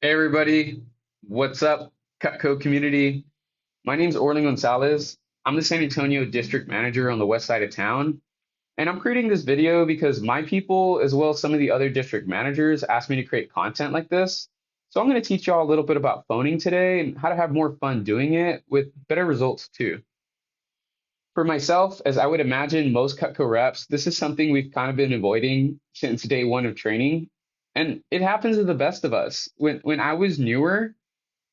Hey everybody, what's up, Cutco community? My name's Orling Gonzalez. I'm the San Antonio district manager on the west side of town, and I'm creating this video because my people, as well as some of the other district managers, asked me to create content like this. So I'm going to teach y'all a little bit about phoning today and how to have more fun doing it with better results too. For myself, as I would imagine most Cutco reps, this is something we've kind of been avoiding since day one of training. And it happens to the best of us. When I was newer,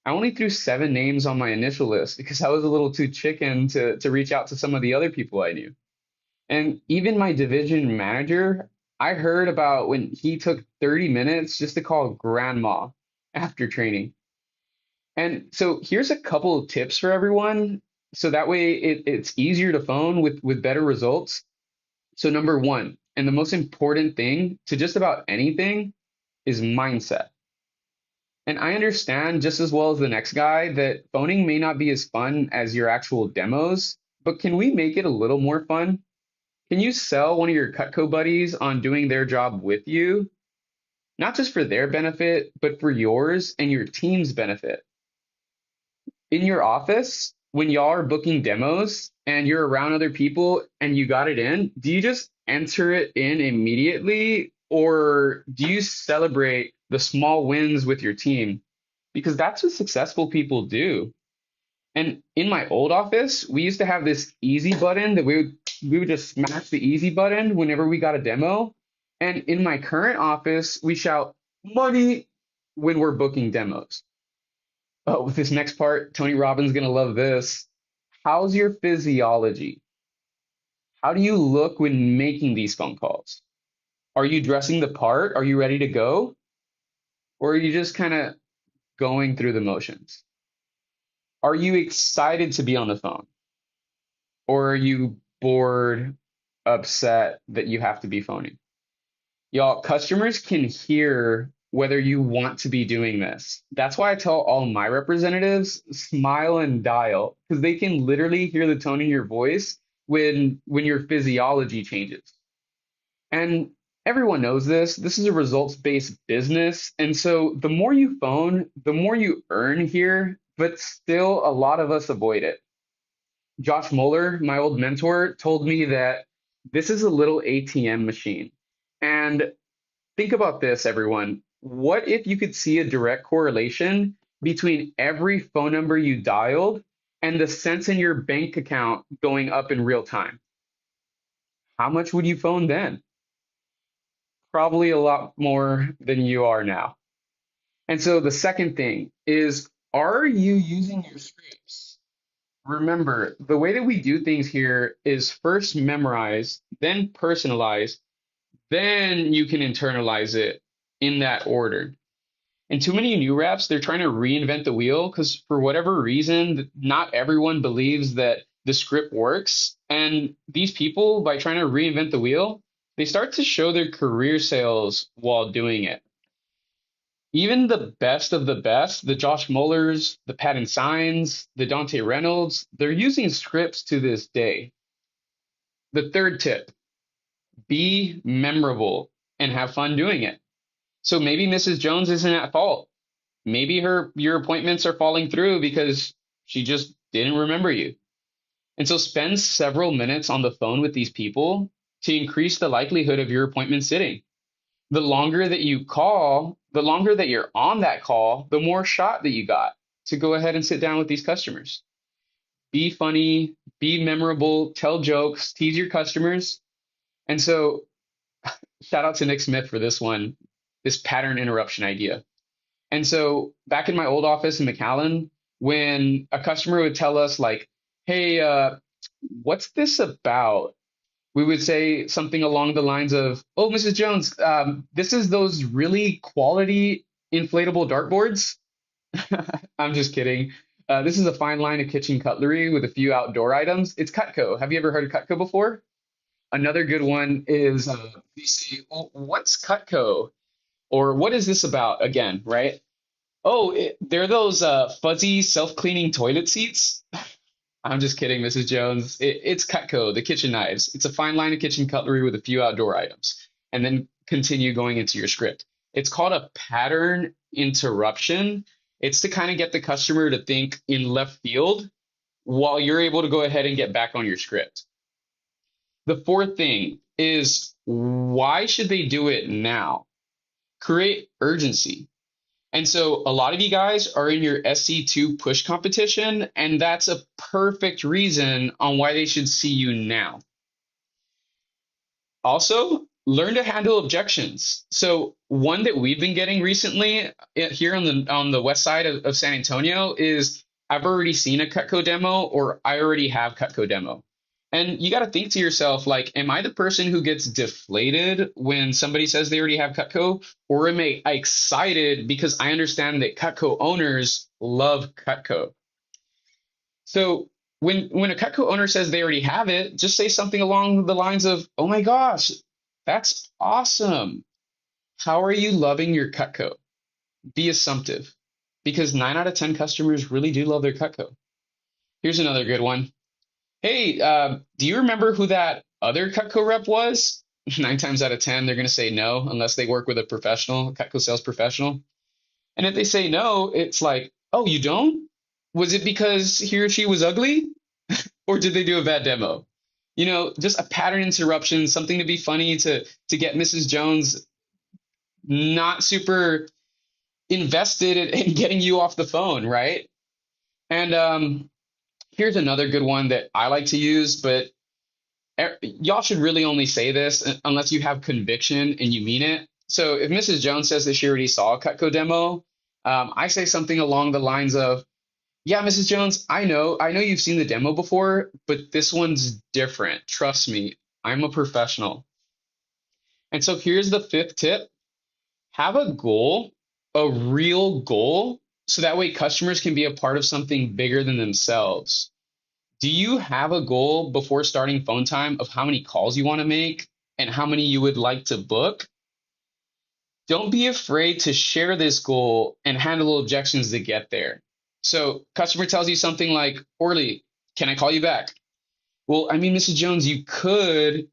I only threw 7 names on my initial list because I was a little too chicken to reach out to some of the other people I knew. And even my division manager, I heard about when he took 30 minutes just to call grandma after training. And so here's a couple of tips for everyone. So that way it's easier to phone with better results. So number one, and the most important thing to just about anything is mindset. And I understand just as well as the next guy that phoning may not be as fun as your actual demos, but can we make it a little more fun? Can you sell one of your Cutco buddies on doing their job with you? Not just for their benefit, but for yours and your team's benefit. In your office, when y'all are booking demos and you're around other people and you got it in, do you just enter it in immediately or do you celebrate the small wins with your team? Because that's what successful people do. And in my old office, we used to have this easy button that we would just smash the easy button whenever we got a demo. And in my current office, we shout money when we're booking demos. Oh, with this next part, Tony Robbins gonna love this. How's your physiology? How do you look when making these phone calls? Are you dressing the part? Are you ready to go? Or are you just kind of going through the motions? Are you excited to be on the phone? Or are you bored, upset that you have to be phoning? Y'all, customers can hear whether you want to be doing this. That's why I tell all my representatives smile and dial because they can literally hear the tone in your voice when your physiology changes. And everyone knows this. This is a results-based business. And so the more you phone, the more you earn here, but still a lot of us avoid it. Josh Mueller, my old mentor, told me that this is a little ATM machine. And think about this, everyone. What if you could see a direct correlation between every phone number you dialed and the cents in your bank account going up in real time? How much would you phone then? Probably a lot more than you are now. And so the second thing is, are you using your scripts? Remember, the way that we do things here is first memorize, then personalize, then you can internalize it in that order. And too many new reps, they're trying to reinvent the wheel because for whatever reason, not everyone believes that the script works. And these people, by trying to reinvent the wheel, they start to show their career sales while doing it. Even the best of the best, the Josh Muellers, the Patton Signs, the Dante Reynolds, they're using scripts to this day. The third tip, be memorable and have fun doing it. So maybe Mrs. Jones isn't at fault. Maybe your appointments are falling through because she just didn't remember you. And so spend several minutes on the phone with these people to increase the likelihood of your appointment sitting. The longer that you call, the longer that you're on that call, the more shot that you got to go ahead and sit down with these customers. Be funny, be memorable, tell jokes, tease your customers. And so shout out to Nick Smith for this one, this pattern interruption idea. And so back in my old office in McAllen, when a customer would tell us like, hey, what's this about? We would say something along the lines of, oh, Mrs. Jones, this is those really quality inflatable dartboards. I'm just kidding. This is a fine line of kitchen cutlery with a few outdoor items. It's Cutco. Have you ever heard of Cutco before? Another good one is they say, oh, what's Cutco? Or what is this about again, right? Oh, they're those fuzzy self-cleaning toilet seats. I'm just kidding, Mrs. Jones. It's Cutco, the kitchen knives. It's a fine line of kitchen cutlery with a few outdoor items. And then continue going into your script. It's called a pattern interruption. It's to kind of get the customer to think in left field while you're able to go ahead and get back on your script. The fourth thing is, why should they do it now? Create urgency. And so a lot of you guys are in your SC2 push competition, and that's a perfect reason on why they should see you now. Also, learn to handle objections. So one that we've been getting recently here on the west side of San Antonio is, I've already seen a Cutco demo, or I already have Cutco demo. And you got to think to yourself, like, am I the person who gets deflated when somebody says they already have Cutco, or am I excited because I understand that Cutco owners love Cutco? So when a Cutco owner says they already have it, just say something along the lines of, "Oh my gosh, that's awesome. How are you loving your Cutco?" Be assumptive, because 9 out of 10 customers really do love their Cutco. Here's another good one. Hey, do you remember who that other Cutco rep was? 9 times out of 10, they're going to say no unless they work with a professional, a Cutco sales professional. And if they say no, it's like, oh, you don't? Was it because he or she was ugly? Or did they do a bad demo? Just a pattern interruption, something to be funny to get Mrs. Jones not super invested in getting you off the phone, right? And here's another good one that I like to use, but y'all should really only say this unless you have conviction and you mean it. So if Mrs. Jones says that she already saw a Cutco demo, I say something along the lines of, "Yeah, Mrs. Jones, I know you've seen the demo before, but this one's different. Trust me, I'm a professional." And so here's the fifth tip. Have a goal, a real goal, so that way customers can be a part of something bigger than themselves. Do you have a goal before starting phone time of how many calls you want to make and how many you would like to book? Don't be afraid to share this goal and handle objections to get there. So, customer tells you something like, "Orly, can I call you back?" Well, I mean, Mrs. Jones, you could,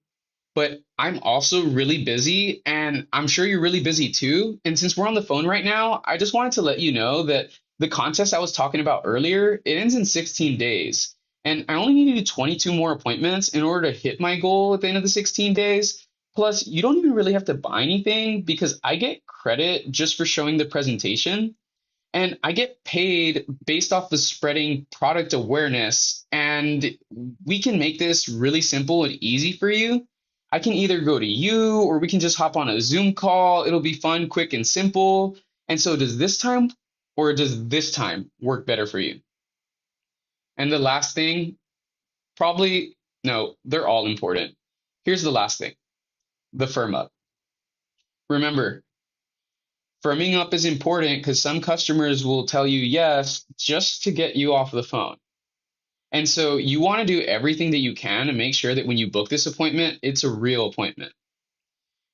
but I'm also really busy, and I'm sure you're really busy too. And since we're on the phone right now, I just wanted to let you know that the contest I was talking about earlier, it ends in 16 days. And I only need to do 22 more appointments in order to hit my goal at the end of the 16 days. Plus, you don't even really have to buy anything because I get credit just for showing the presentation. And I get paid based off of spreading product awareness. And we can make this really simple and easy for you. I can either go to you, or we can just hop on a Zoom call. It'll be fun, quick, and simple. And so, does this time or does this time work better for you? And the last thing, probably, no, they're all important. Here's the last thing, the firm up. Remember, firming up is important because some customers will tell you yes just to get you off the phone. And so you want to do everything that you can to make sure that when you book this appointment, it's a real appointment.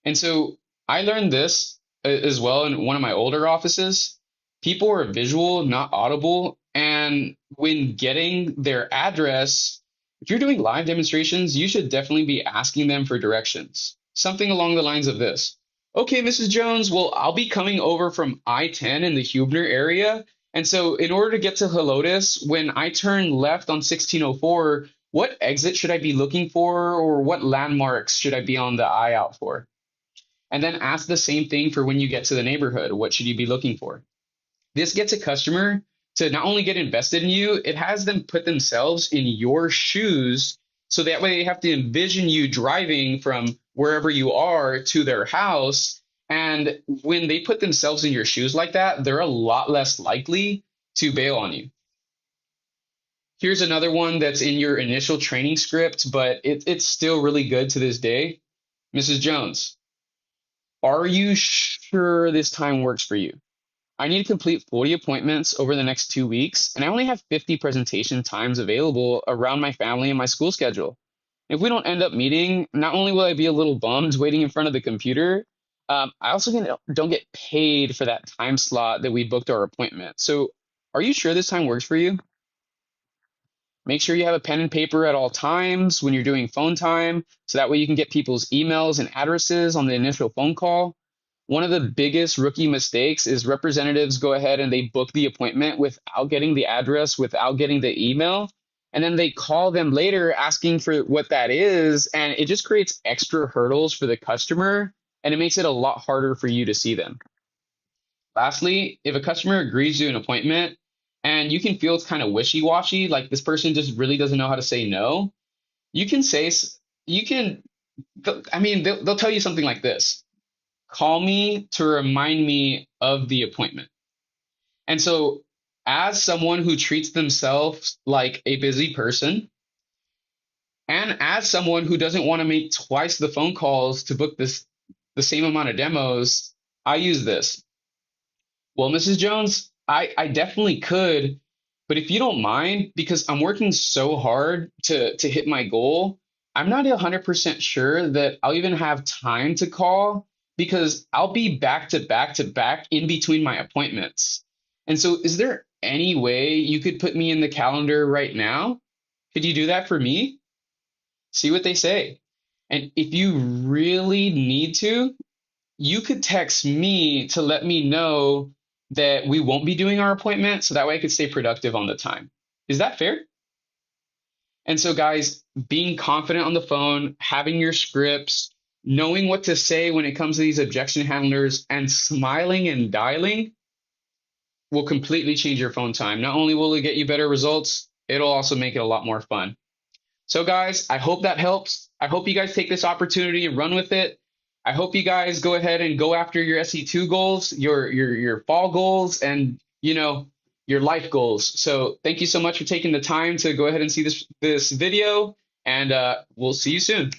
And so I learned this as well in one of my older offices. People are visual, not audible. And when getting their address, if you're doing live demonstrations, you should definitely be asking them for directions. Something along the lines of this. "Okay, Mrs. Jones, well, I'll be coming over from I-10 in the Huebner area. And so in order to get to Helotes, when I turn left on 1604, what exit should I be looking for, or what landmarks should I be on the eye out for?" And then ask the same thing for when you get to the neighborhood. What should you be looking for? This gets a customer to not only get invested in you, it has them put themselves in your shoes. So that way they have to envision you driving from wherever you are to their house. And when they put themselves in your shoes like that, they're a lot less likely to bail on you. Here's another one that's in your initial training script, but it's still really good to this day. "Mrs. Jones, are you sure this time works for you? I need to complete 40 appointments over the next 2 weeks, and I only have 50 presentation times available around my family and my school schedule. If we don't end up meeting, not only will I be a little bummed waiting in front of the computer, I also don't get paid for that time slot that we booked our appointment. So, are you sure this time works for you? Make sure you have a pen and paper at all times when you're doing phone time, so that way you can get people's emails and addresses on the initial phone call. One of the biggest rookie mistakes is representatives go ahead and they book the appointment without getting the address, without getting the email, and then they call them later asking for what that is, and it just creates extra hurdles for the customer, and it makes it a lot harder for you to see them. Lastly, if a customer agrees to an appointment and you can feel it's kind of wishy-washy, like this person just really doesn't know how to say no, you can say, you can, I mean, they'll tell you something like this: call me to remind me of the appointment. And so, as someone who treats themselves like a busy person, and as someone who doesn't want to make twice the phone calls to book the same amount of demos, I use this. Well, Mrs. Jones, I definitely could, but if you don't mind, because I'm working so hard to hit my goal, I'm not 100% sure that I'll even have time to call because I'll be back to back to back in between my appointments. And so, is there any way you could put me in the calendar right now? Could you do that for me? See what they say. And if you really need to, you could text me to let me know that we won't be doing our appointment so that way I could stay productive on the time. Is that fair? And so, guys, being confident on the phone, having your scripts, knowing what to say when it comes to these objection handlers, and smiling and dialing will completely change your phone time. Not only will it get you better results, it'll also make it a lot more fun. So, guys, I hope that helps. I hope you guys take this opportunity and run with it. I hope you guys go ahead and go after your SE2 goals, your fall goals, and your life goals. So, thank you so much for taking the time to go ahead and see this video, and we'll see you soon.